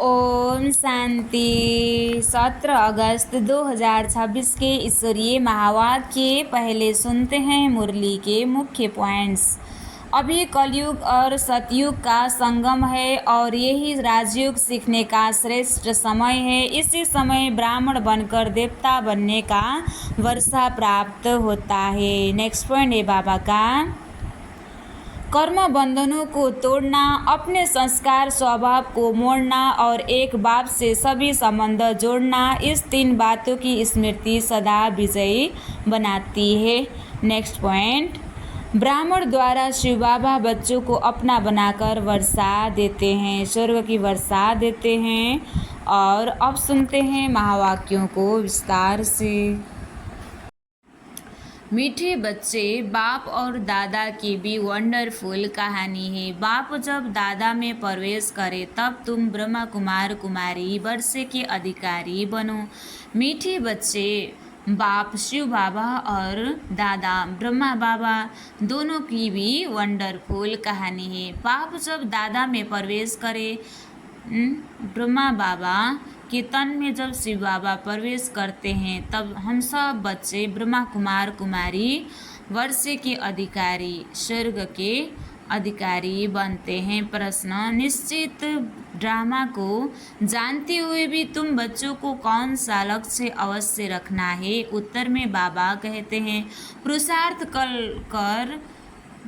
ओम शांति। 17 अगस्त 2026 के ईश्वरीय महावाक्य के पहले सुनते हैं मुरली के मुख्य पॉइंट्स। अभी कलयुग और सतयुग का संगम है और यही राजयुग सीखने का श्रेष्ठ समय है। इसी समय ब्राह्मण बनकर देवता बनने का वर्षा प्राप्त होता है। नेक्स्ट पॉइंट है बाबा का, कर्म बंधनों को तोड़ना, अपने संस्कार स्वभाव को मोड़ना और एक बाप से सभी संबंध जोड़ना, इस 3 बातों की स्मृति सदा विजयी बनाती है। नेक्स्ट पॉइंट, ब्राह्मण द्वारा शिव बाबा बच्चों को अपना बनाकर वर्षा देते हैं, स्वर्ग की वर्षा देते हैं। और अब सुनते हैं महावाक्यों को विस्तार से। मीठे बच्चे, बाप और दादा की भी वंडरफुल कहानी है। बाप जब दादा में प्रवेश करे तब तुम ब्रह्मा कुमार कुमारी वर्षे के अधिकारी बनो। मीठे बच्चे, बाप शिव बाबा और दादा ब्रह्मा बाबा दोनों की भी वंडरफुल कहानी है। बाप जब दादा में प्रवेश करे, ब्रह्मा बाबा के तन में जब शिव बाबा प्रवेश करते हैं तब हम सब बच्चे ब्रह्मा कुमार कुमारी वर्षे के अधिकारी, स्वर्ग के अधिकारी बनते हैं। प्रश्न, निश्चित ड्रामा को जानते हुए भी तुम बच्चों को कौन सा लक्ष्य अवश्य रखना है? उत्तर में बाबा कहते हैं, पुरुषार्थ कर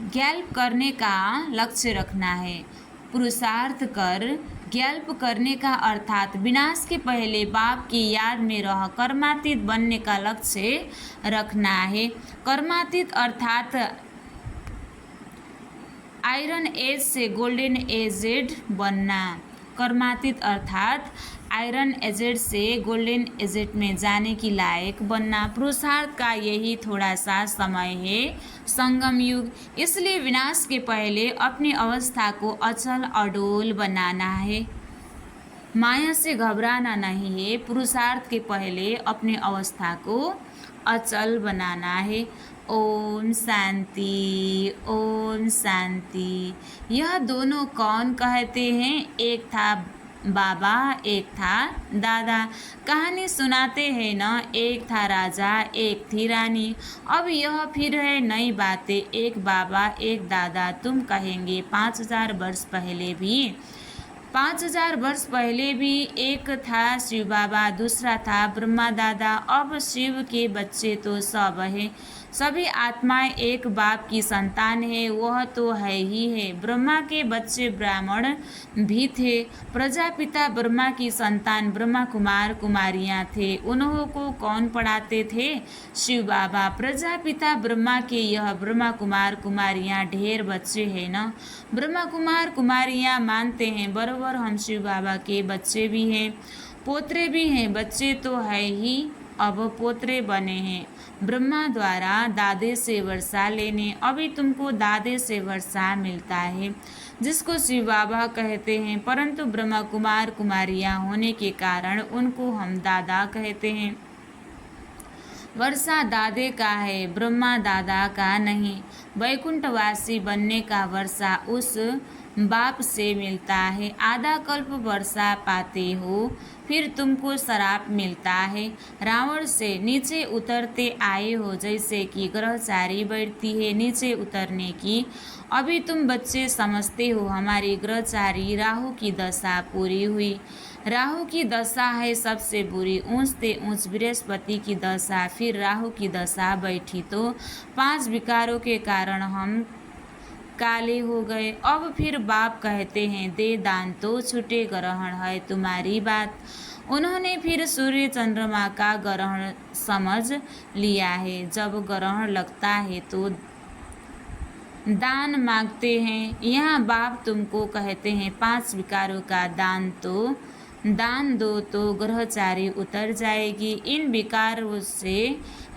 ज्ञाल्प करने का लक्ष्य रखना है। पुरुषार्थ कर ज्ञाल्प करने का अर्थात विनाश के पहले बाप की याद में रह कर्मातीत बनने का लक्ष्य रखना है। कर्मातीत अर्थात आयरन एज से गोल्डन एजेड बनना। कर्मातीत अर्थात आयरन एजेड से गोल्डन एजेड में जाने की लायक बनना। पुरुषार्थ का यही थोड़ा सा समय है, संगम युग। इसलिए विनाश के पहले अपनी अवस्था को अचल अडोल बनाना है। माया से घबराना नहीं है। पुरुषार्थ के पहले अपनी अवस्था को अचल बनाना है। ओम शांति, ओम शांति। यह दोनों कौन कहते हैं? एक था बाबा, एक था दादा। कहानी सुनाते हैं न, एक था राजा, एक थी रानी। अब यह फिर है नई बातें, एक बाबा एक दादा। तुम कहेंगे 5000 वर्ष पहले भी, 5000 वर्ष पहले भी एक था शिव बाबा, दूसरा था ब्रह्मा दादा। अब शिव के बच्चे तो सब हैं, सभी आत्माएं एक बाप की संतान है, वह तो है ही है। ब्रह्मा के बच्चे ब्राह्मण भी थे। प्रजापिता ब्रह्मा की संतान ब्रह्मा कुमार कुमारियां थे। उन्हों को कौन पढ़ाते थे? शिव बाबा। प्रजापिता ब्रह्मा के यह ब्रह्मा कुमार कुमारियां ढेर बच्चे हैं न। ब्रह्मा कुमार कुमारियां मानते हैं बरोबर हम शिव बाबा के बच्चे भी हैं, पोतरे भी हैं। बच्चे तो है ही, अब पोतरे बने हैं ब्रह्मा द्वारा दादे से वर्षा लेने। अभी तुमको दादे से वर्षा मिलता है, जिसको शिव बाबा कहते हैं, परंतु ब्रह्मा कुमार कुमारियां होने के कारण उनको हम दादा कहते हैं। वर्षा दादे का है, ब्रह्मा दादा का नहीं। वैकुंठवासी बनने का वर्षा उस बाप से मिलता है। आधा कल्प वर्षा पाते हो, फिर तुमको शराप मिलता है। रावण से नीचे उतरते आए हो, जैसे कि ग्रहचारी बैठती है नीचे उतरने की। अभी तुम बच्चे समझते हो हमारी ग्रहचारी राहु की दशा पूरी हुई। राहु की दशा है सबसे बुरी, ऊंचते ऊंच बृहस्पति की दशा, फिर राहु की दशा बैठी तो 5 विकारों के कारण हम काले हो गए। अब फिर बाप कहते हैं दे दान तो छूटे, ग्रहण है तुम्हारी बात। उन्होंने फिर सूर्य चंद्रमा का ग्रहण समझ लिया है। जब ग्रहण लगता है तो दान मांगते हैं। यहाँ बाप तुमको कहते हैं 5 विकारों का दान दो तो ग्रहचारी उतर जाएगी। इन विकारों से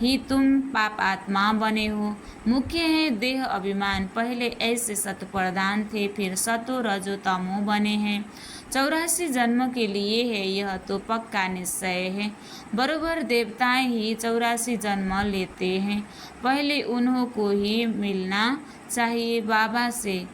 ही तुम पापात्मा बने हो। मुख्य है देह अभिमान। पहले ऐसे सतप्रधान थे, फिर सतो रजो तमो बने हैं। 84 जन्म के लिए है, यह तो पक्का निश्चय है। बरोबर देवताएं ही 84 जन्म लेते हैं। पहले उन्हों को ही मिलना चाहिए बाबा से।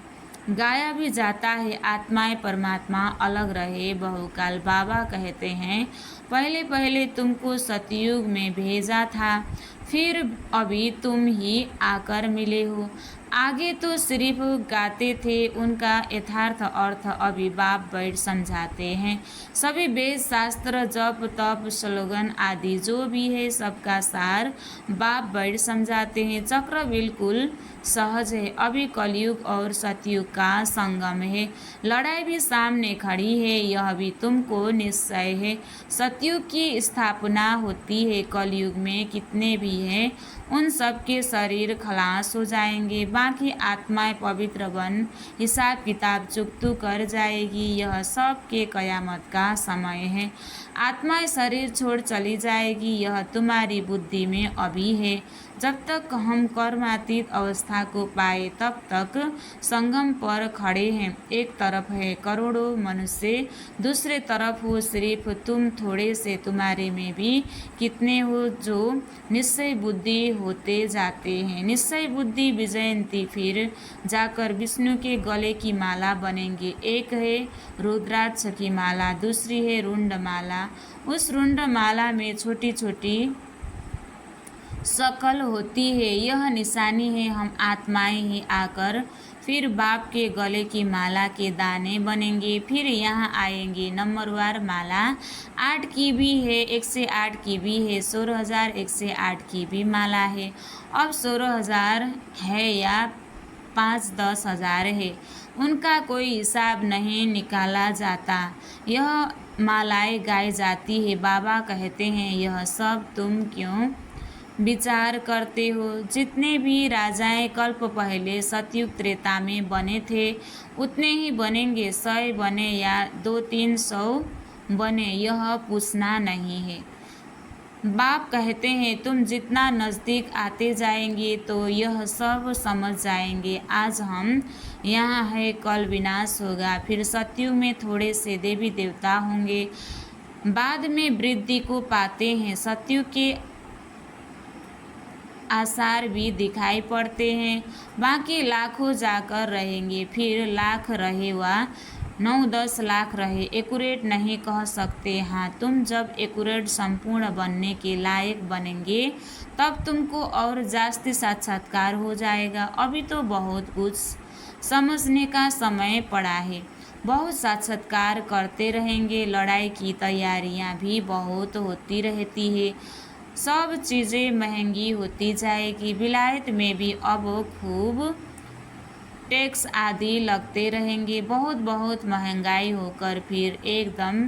गाया भी जाता है आत्माएं परमात्मा अलग रहे बहुकाल। बाबा कहते हैं पहले पहले तुमको सतयुग में भेजा था, फिर अभी तुम ही आकर मिले हो। आगे तो सिर्फ गाते थे, उनका यथार्थ अर्थ अभी बाप बैठ समझाते हैं। सभी वेद शास्त्र जप तप स्लोगन आदि जो भी है सबका सार बाप बैठ समझाते हैं। चक्र बिल्कुल सहज है, अभी कलयुग और सतयुग का संगम है। लड़ाई भी सामने खड़ी है, यह भी तुमको निश्चय है। सतयुग की स्थापना होती है, कलयुग में कितने भी हैं उन सब के शरीर खलास हो जाएंगे, बाकी आत्माएं पवित्र बन हिसाब किताब चुकतू कर जाएगी। यह सब के कयामत का समय है। आत्माएं शरीर छोड़ चली जाएगी, यह तुम्हारी बुद्धि में अभी है। जब तक हम कर्मातीत अवस्था को पाए तब तक संगम पर खड़े हैं। एक तरफ है करोड़ों मनुष्य, दूसरे तरफ हो सिर्फ तुम थोड़े से। तुम्हारे में भी कितने हो जो निश्चय बुद्धि होते जाते हैं। निश्चय बुद्धि विजयंती फिर जाकर विष्णु के गले की माला बनेंगे। एक है रुद्राक्ष की माला, दूसरी है रुंड माला। उस रुंड माला में छोटी छोटी शकल होती है, यह निशानी है हम आत्माएं ही आकर फिर बाप के गले की माला के दाने बनेंगे। फिर यहाँ आएंगे नंबरवार माला। 8 की भी है, 108 की भी है, 16,108 की भी माला है। अब 16,000 है या 5-10,000 है, उनका कोई हिसाब नहीं निकाला जाता। यह मालाएं गाई जाती है। बाबा कहते हैं यह सब तुम क्यों विचार करते हो। जितने भी राजाएं कल्प पहले सतयुग त्रेता में बने थे उतने ही बनेंगे। 100 बने या 200-300 बने, यह पूछना नहीं है। बाप कहते हैं तुम जितना नज़दीक आते जाएंगे तो यह सब समझ जाएंगे। आज हम यहाँ है, कल विनाश होगा, फिर सतयुग में थोड़े से देवी देवता होंगे, बाद में वृद्धि को पाते हैं। सतयुग के आसार भी दिखाई पड़ते हैं, बाकी लाखों जाकर रहेंगे, फिर लाख रहे व 9-10 लाख रहे, एक्यूरेट नहीं कह सकते। हाँ, तुम जब एक्यूरेट संपूर्ण बनने के लायक बनेंगे तब तुमको और जास्ती साक्षात्कार हो जाएगा। अभी तो बहुत कुछ समझने का समय पड़ा है, बहुत साक्षात्कार करते रहेंगे। लड़ाई की तैयारियां भी बहुत होती रहती है, सब चीज़ें महंगी होती जाएगी। विलायत में भी अब खूब टैक्स आदि लगते रहेंगे, बहुत बहुत महंगाई होकर फिर एकदम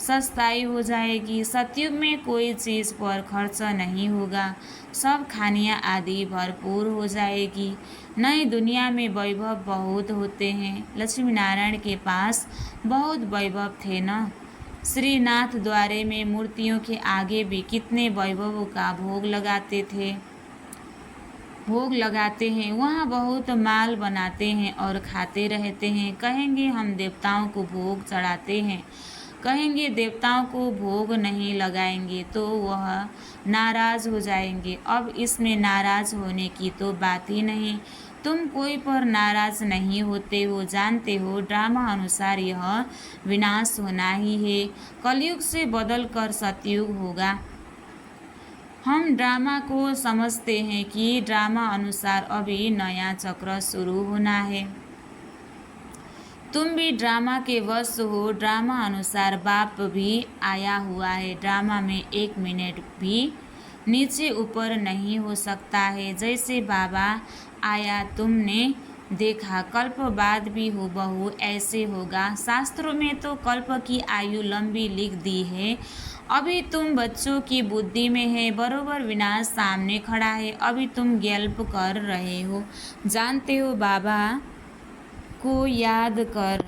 सस्ताई हो जाएगी। सतयुग में कोई चीज़ पर खर्च नहीं होगा, सब खानियाँ आदि भरपूर हो जाएगी। नई दुनिया में वैभव बहुत होते हैं। लक्ष्मी नारायण के पास बहुत वैभव थे न। श्रीनाथ द्वारे में मूर्तियों के आगे भी कितने वैभवों का भोग लगाते हैं। वहाँ बहुत माल बनाते हैं और खाते रहते हैं। कहेंगे हम देवताओं को भोग चढ़ाते हैं, कहेंगे देवताओं को भोग नहीं लगाएंगे तो वह नाराज हो जाएंगे। अब इसमें नाराज होने की तो बात ही नहीं। तुम कोई पर नाराज नहीं होते हो, जानते हो ड्रामा अनुसार यह विनाश होना ही है। कलयुग से बदल कर सतयुग होगा। हम ड्रामा को समझते हैं कि ड्रामा अनुसार अभी नया चक्र शुरू होना है। तुम भी ड्रामा के वश हो, ड्रामा अनुसार बाप भी आया हुआ है। ड्रामा में 1 मिनट भी नीचे ऊपर नहीं हो सकता है। जैसे बाबा आया तुमने देखा, कल्प बाद भी हूबहू ऐसे होगा। शास्त्रों में तो कल्प की आयु लंबी लिख दी है। अभी तुम बच्चों की बुद्धि में है, बरोबर विनाश सामने खड़ा है। अभी तुम गैल्प कर रहे हो, जानते हो बाबा को याद कर,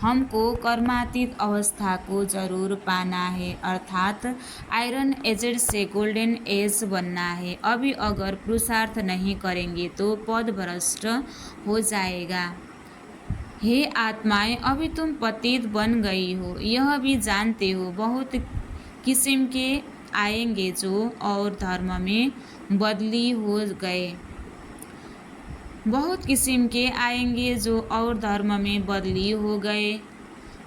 हमको कर्मातीत अवस्था को जरूर पाना है, अर्थात आयरन एजेड से गोल्डन एज बनना है। अभी अगर पुरुषार्थ नहीं करेंगे तो पद भ्रष्ट हो जाएगा। हे आत्माएं, अभी तुम पतित बन गई हो, यह भी जानते हो। बहुत किस्म के आएंगे जो और धर्म में बदली हो गए। बहुत किस्म के आएंगे जो और धर्म में बदली हो गए,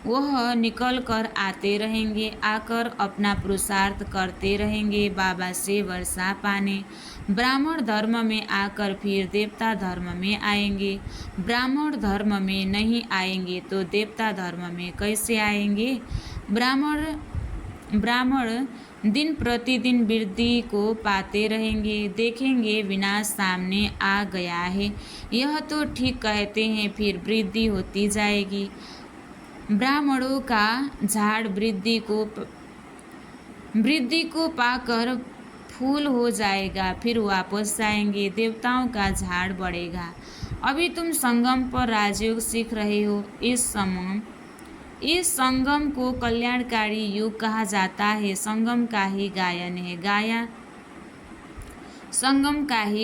वह निकल कर आते रहेंगे, आकर अपना पुरुषार्थ करते रहेंगे बाबा से वर्षा पाने। ब्राह्मण धर्म में आकर फिर देवता धर्म में आएंगे, ब्राह्मण धर्म में नहीं आएंगे तो देवता धर्म में कैसे आएंगे। ब्राह्मण दिन प्रतिदिन वृद्धि को पाते रहेंगे, देखेंगे विनाश सामने आ गया है, यह तो ठीक कहते हैं, फिर वृद्धि होती जाएगी। ब्राह्मणों का झाड़ वृद्धि को पाकर फूल हो जाएगा, फिर वापस जाएंगे, देवताओं का झाड़ बढ़ेगा। अभी तुम संगम पर राजयोग सीख रहे हो। इस संगम को कल्याणकारी युग कहा जाता है। संगम का ही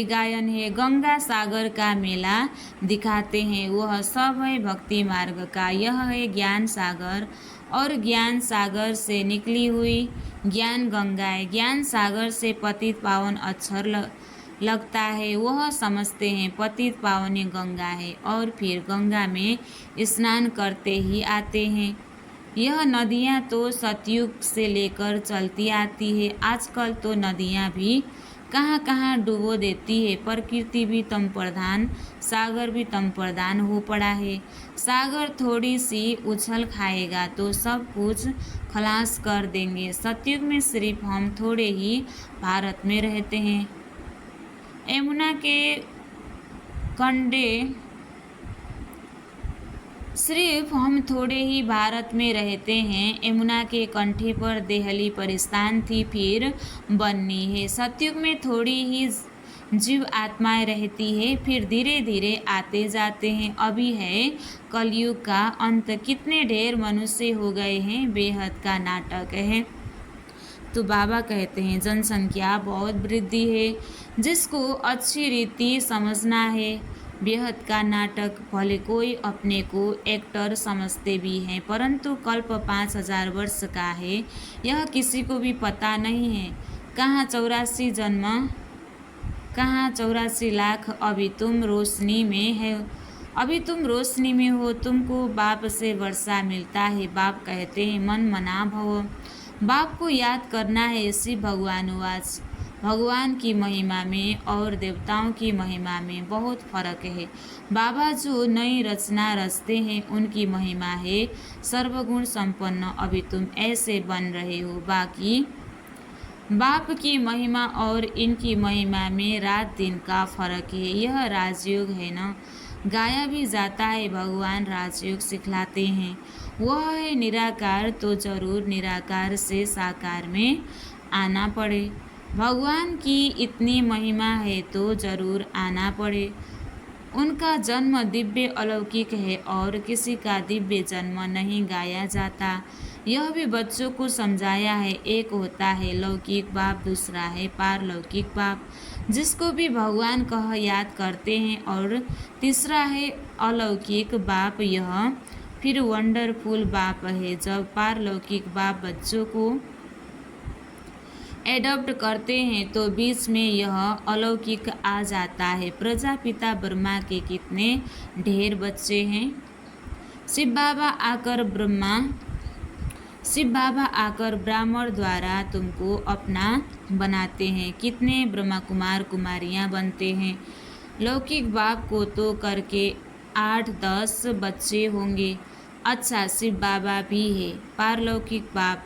गायन है, गंगा सागर का मेला दिखाते हैं, वह सब है भक्ति मार्ग का। यह है ज्ञान सागर और ज्ञान सागर से निकली हुई ज्ञान गंगा है। ज्ञान सागर से पतित पावन अक्षर लगता है, वह समझते हैं पतित पावन गंगा है और फिर गंगा में स्नान करते ही आते हैं। यह नदियाँ तो सतयुग से लेकर चलती आती है, आजकल तो नदियाँ भी कहाँ कहाँ डुबो देती है। प्रकृति भी तम प्रधान, सागर भी तम प्रधान हो पड़ा है। सागर थोड़ी सी उछल खाएगा तो सब कुछ खलास कर देंगे। सतयुग में सिर्फ हम थोड़े ही भारत में रहते हैं। यमुना के कंढे सिर्फ हम थोड़े ही भारत में रहते हैं। यमुना के कंठे पर देहली परिस्थान थी, फिर बननी है। सतयुग में थोड़ी ही जीव आत्माएं रहती है, फिर धीरे धीरे आते जाते हैं। अभी है कलयुग का अंत, कितने ढेर मनुष्य हो गए हैं, बेहद का नाटक है। तो बाबा कहते हैं जनसंख्या बहुत वृद्धि है, जिसको अच्छी रीति समझना है। बेहद का नाटक, भले कोई अपने को एक्टर समझते भी हैं, परंतु कल्प 5000 वर्ष का है, यह किसी को भी पता नहीं है। कहाँ 84 जन्म, कहाँ 84 लाख। अभी तुम रोशनी में हो, तुमको बाप से वर्षा मिलता है। बाप कहते हैं मन मना भव, बाप को याद करना है। शिव भगवानुवाच, भगवान की महिमा में और देवताओं की महिमा में बहुत फर्क है। बाबा जो नई रचना रचते हैं उनकी महिमा है सर्वगुण संपन्न। अभी तुम ऐसे बन रहे हो, बाकी बाप की महिमा और इनकी महिमा में रात दिन का फर्क है। यह राजयोग है ना, गाया भी जाता है, भगवान राजयोग सिखलाते हैं। वह है निराकार, तो जरूर निराकार से साकार में आना पड़े। भगवान की इतनी महिमा है तो जरूर आना पड़े। उनका जन्म दिव्य अलौकिक है और किसी का दिव्य जन्म नहीं गाया जाता। यह भी बच्चों को समझाया है। एक होता है लौकिक बाप, दूसरा है पारलौकिक बाप, जिसको भी भगवान कह याद करते हैं, और तीसरा है अलौकिक बाप, यह फिर वंडरफुल बाप है। जब पारलौकिक बाप बच्चों को एडॉप्ट करते हैं तो बीच में यह अलौकिक आ जाता है। प्रजापिता ब्रह्मा के कितने ढेर बच्चे हैं। शिव बाबा आकर ब्राह्मण द्वारा तुमको अपना बनाते हैं। कितने ब्रह्मा कुमार कुमारियां बनते हैं। लौकिक बाप को तो करके 8-10 बच्चे होंगे। अच्छा, शिव बाबा भी है। पारलौकिक बाप,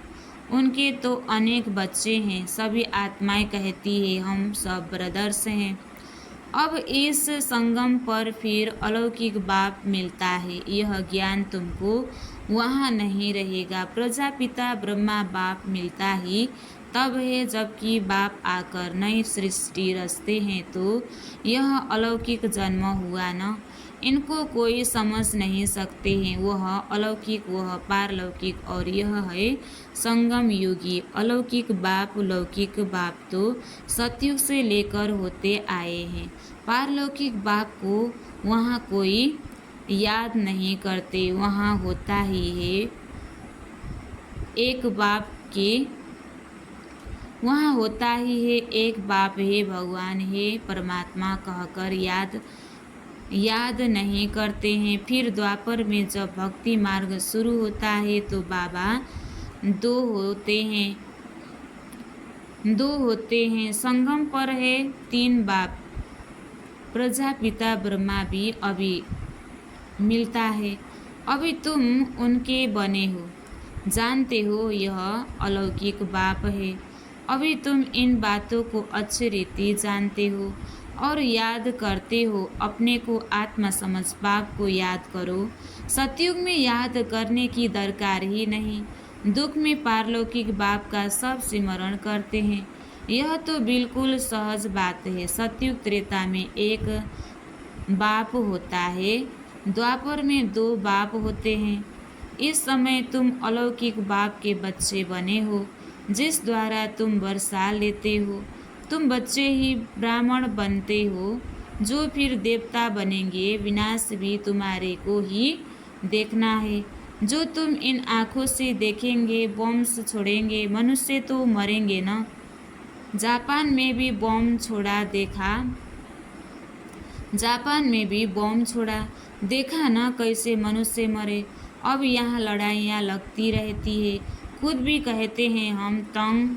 उनके तो अनेक बच्चे हैं। सभी आत्माएं कहती है हम सब ब्रदर्स हैं। अब इस संगम पर फिर अलौकिक बाप मिलता है। यह ज्ञान तुमको वहाँ नहीं रहेगा। प्रजापिता ब्रह्मा बाप मिलता ही तब है जबकि बाप आकर नई सृष्टि रचते हैं, तो यह अलौकिक जन्म हुआ न। इनको कोई समझ नहीं सकते हैं। वह अलौकिक, वह पारलौकिक, और यह है संगम युगी। अलौकिक बाप लौकिक बाप तो सतयुग से लेकर होते आए हैं। पारलौकिक बाप को वहाँ कोई याद नहीं करते, वहाँ होता ही है एक बाप के, वहाँ होता ही है एक बाप है, भगवान है, परमात्मा कहकर याद याद नहीं करते हैं। फिर द्वापर में जब भक्ति मार्ग शुरू होता है तो बाबा दो होते हैं। संगम पर है 3 बाप, प्रजापिता ब्रह्मा भी अभी मिलता है। अभी तुम उनके बने हो, जानते हो यह अलौकिक बाप है। अभी तुम इन बातों को अच्छी रीति जानते हो और याद करते हो। अपने को आत्मा समझ बाप को याद करो। सतयुग में याद करने की दरकार ही नहीं। दुख में पारलौकिक बाप का सब स्मरण करते हैं। यह तो बिल्कुल सहज बात है। सतयुग त्रेता में एक बाप होता है, द्वापर में 2 बाप होते हैं। इस समय तुम अलौकिक बाप के बच्चे बने हो, जिस द्वारा तुम वर्षा लेते हो। तुम बच्चे ही ब्राह्मण बनते हो, जो फिर देवता बनेंगे। विनाश भी तुम्हारे को ही देखना है, जो तुम इन आँखों से देखेंगे। वंश छोड़ेंगे, मनुष्य तो मरेंगे न। जापान में भी बॉम्ब छोड़ा, देखा न कैसे मनुष्य मरे। अब यहाँ लड़ाइयाँ लगती रहती है। खुद भी कहते हैं हम तंग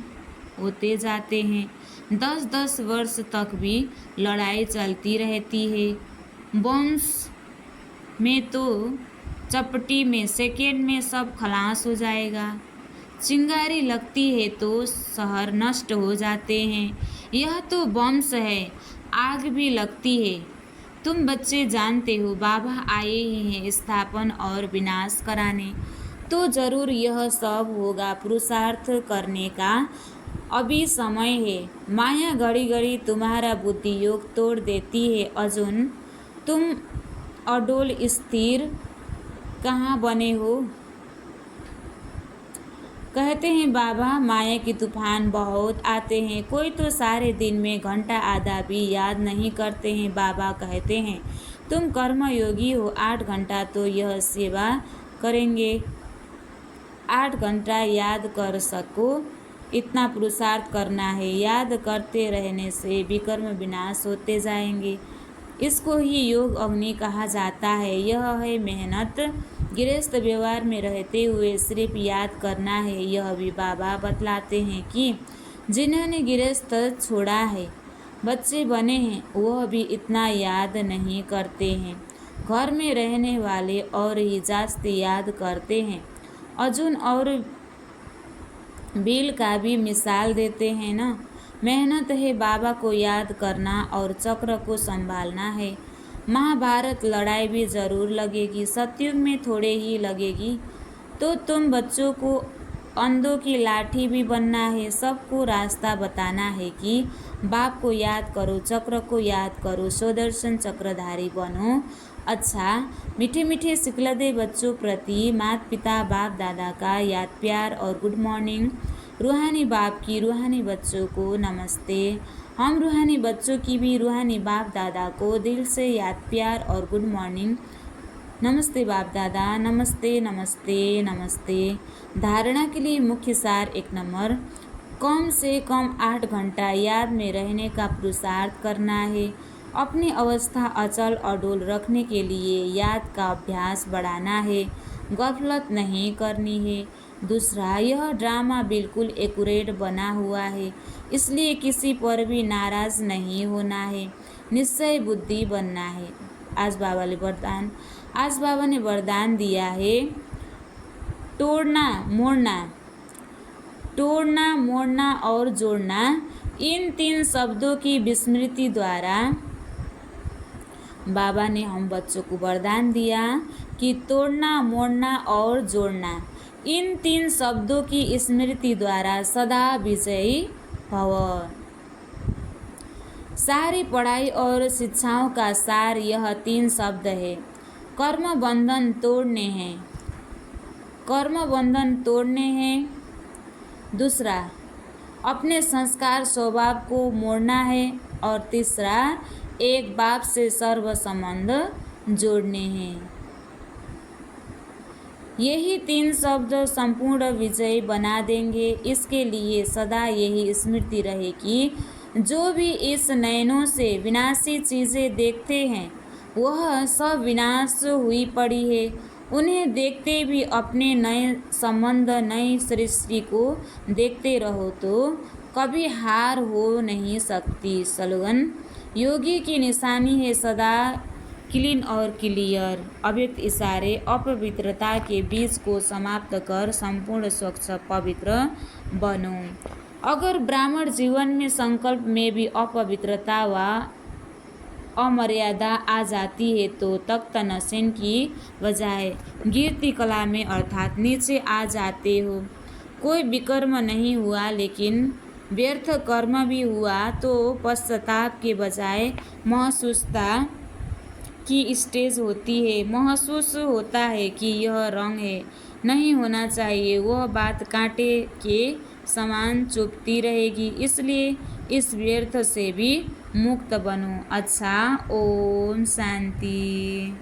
होते जाते हैं। 10-10 वर्ष तक भी लड़ाई चलती रहती है। बॉम्ब्स में तो चपटी में, सेकेंड में सब खलास हो जाएगा। चिंगारी लगती है तो शहर नष्ट हो जाते हैं। यह तो बम्स है, आग भी लगती है। तुम बच्चे जानते हो बाबा आए ही हैं स्थापन और विनाश कराने। तो जरूर यह सब होगा। पुरुषार्थ करने का अभी समय है। माया घड़ी घड़ी तुम्हारा बुद्धि योग तोड़ देती है। अर्जुन, तुम अडोल स्थिर कहाँ बने हो? कहते हैं बाबा माया की तूफान बहुत आते हैं। कोई तो सारे दिन में घंटा आधा भी याद नहीं करते हैं। बाबा कहते हैं तुम कर्मयोगी हो, 8 घंटा तो यह सेवा करेंगे। 8 घंटा याद कर सको इतना पुरुषार्थ करना है। याद करते रहने से विकर्म विनाश होते जाएंगे। इसको ही योग अग्नि कहा जाता है। यह है मेहनत। गृहस्थ व्यवहार में रहते हुए सिर्फ याद करना है। यह भी बाबा बतलाते हैं कि जिन्होंने गृहस्थ छोड़ा है, बच्चे बने हैं, वह भी इतना याद नहीं करते हैं। घर में रहने वाले और ही जास्ती याद करते हैं। अर्जुन और बिल का भी मिसाल देते हैं ना। मेहनत है बाबा को याद करना और चक्र को संभालना है। महाभारत लड़ाई भी जरूर लगेगी, सतयुग में थोड़े ही लगेगी। तो तुम बच्चों को अंधों की लाठी भी बनना है। सबको रास्ता बताना है कि बाप को याद करो, चक्र को याद करो, सुदर्शन चक्रधारी बनो। अच्छा, मीठे मीठे सिकलदे बच्चों प्रति माता पिता बाप दादा का याद प्यार और गुड मॉर्निंग। रूहानी बाप की रूहानी बच्चों को नमस्ते। हम रूहानी बच्चों की भी रूहानी बाप दादा को दिल से याद प्यार और गुड मॉर्निंग। नमस्ते बाप दादा, नमस्ते नमस्ते नमस्ते। धारणा के लिए मुख्य सार 1 नंबर, कम से कम 8 घंटा याद में रहने का पुरुषार्थ करना है। अपनी अवस्था अचल अडोल रखने के लिए याद का अभ्यास बढ़ाना है। गफलत नहीं करनी है। दूसरा, यह ड्रामा बिल्कुल एक्यूरेट बना हुआ है, इसलिए किसी पर भी नाराज नहीं होना है। निश्चय बुद्धि बनना है। आज बाबा ने वरदान दिया है, तोड़ना मोड़ना और जोड़ना। इन 3 शब्दों की विस्मृति द्वारा बाबा ने हम बच्चों को वरदान दिया कि तोड़ना, मोड़ना और जोड़ना, इन 3 शब्दों की स्मृति द्वारा सदा विजयी भव। सारी पढ़ाई और शिक्षाओं का सार यह 3 शब्द है। कर्म बंधन तोड़ने हैं। दूसरा, अपने संस्कार स्वभाव को मोड़ना है। और तीसरा, एक बाप से सर्व संबंध जोड़ने हैं। यही 3 शब्द संपूर्ण विजय बना देंगे। इसके लिए सदा यही स्मृति रहे कि जो भी इस नयनों से विनाशी चीज़ें देखते हैं, वह सब विनाश हुई पड़ी है। उन्हें देखते भी अपने नए संबंध, नई सृष्टि को देखते रहो तो कभी हार हो नहीं सकती। स्लोगन: योगी की निशानी है सदा क्लीन और क्लियर। अव्यक्त इशारे: अपवित्रता के बीज को समाप्त कर संपूर्ण स्वच्छ पवित्र बनो। अगर ब्राह्मण जीवन में संकल्प में भी अपवित्रता व अमर्यादा आ जाती है तो तख्त नशेन की बजाय गिरती कला में अर्थात नीचे आ जाते हो। कोई विकर्म नहीं हुआ लेकिन व्यर्थ कर्म भी हुआ तो पश्चाताप के बजाय महसूसता की स्टेज होती है। महसूस होता है कि यह रंग है, नहीं होना चाहिए। वह बात कांटे के समान चुभती रहेगी। इसलिए इस व्यर्थ से भी मुक्त बनो। अच्छा, ओम शांति।